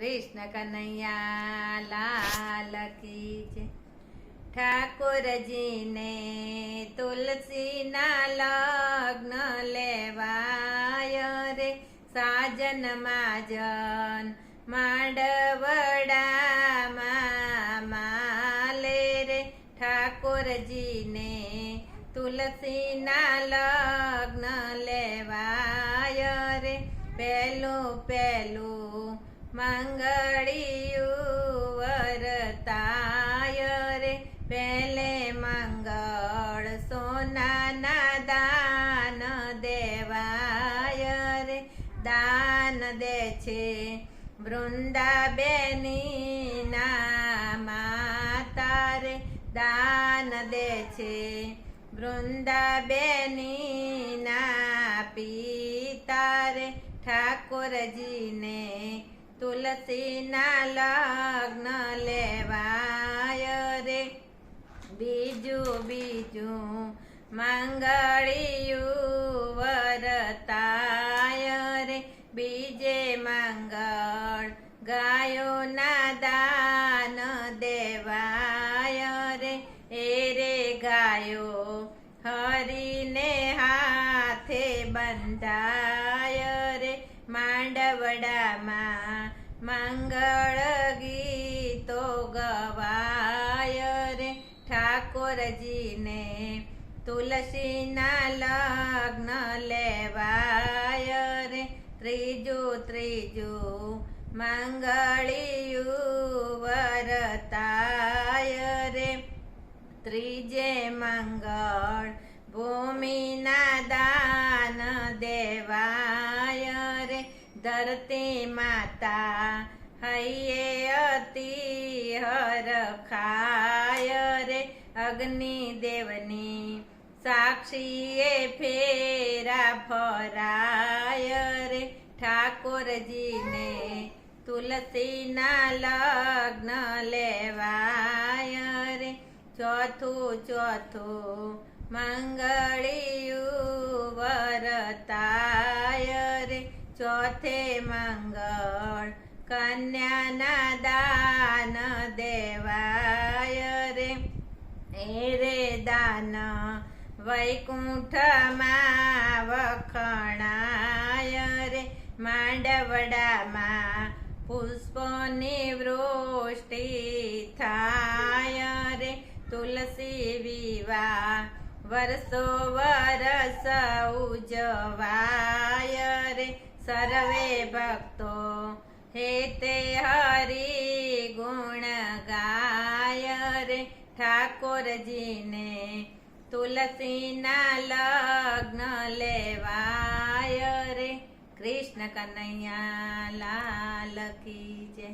कृष्ण कन्हैया लाल की जय। ठाकुर जी ने तुलसी ना लग्न लेवाय रे, साजन माजन मांडवड़ा माले रे। ठाकुर जी ने तुलसी ना लग्न लेवाय रे, पेलू पेलू मंगड़ियु वरताय रे। पेले मंगल सोना ना दान देवाय रे, दान दे छे वृंदाबेनी ना माता रे, दान दे छे वृंदाबेनी ना पिता रे। ठाकुर जी ने तुलसी ना लग्न लेवाय रे, बीजू बीजू मंगड़ियु वरताय रे। बीजे मंगल गायो ना दान देवाय रे, एरे गायो हरि ने हाथे बंधाय रे। मांडवड़ा मां मंगल गीतो गवाय रे। ठाकुर जी ने तुलसी ना लग्न लेवाय रे, त्रीजू त्रीजू मंगड़ियु वरताय रे। त्रीजे मंगल भूमि ना दान देवाय रे, धरती माता हइये अति हरखाय रे। अग्नि देवनी साक्षीए फेरा फराय रे। ठाकुर जी ने तुलसी ना लग्न लेवाय रे, चौथू चौथू मंगड़ियु वरताय रे। चौथे मंगल कन्या ना दान देवाय रे, एरे दान वैकुंठ मा वखणाय रे। मांडवड़ा मा पुष्पोनी वृष्टि थाय रे। तुलसी विवाह वर्षो वरस उजवाय रे, सर्वे भक्तो हेते हरि गुण गाय रे। ठाकुर जी ने तुलसी ना लग्न लेवाय रे, कृष्ण कन्हैया लाल की जय।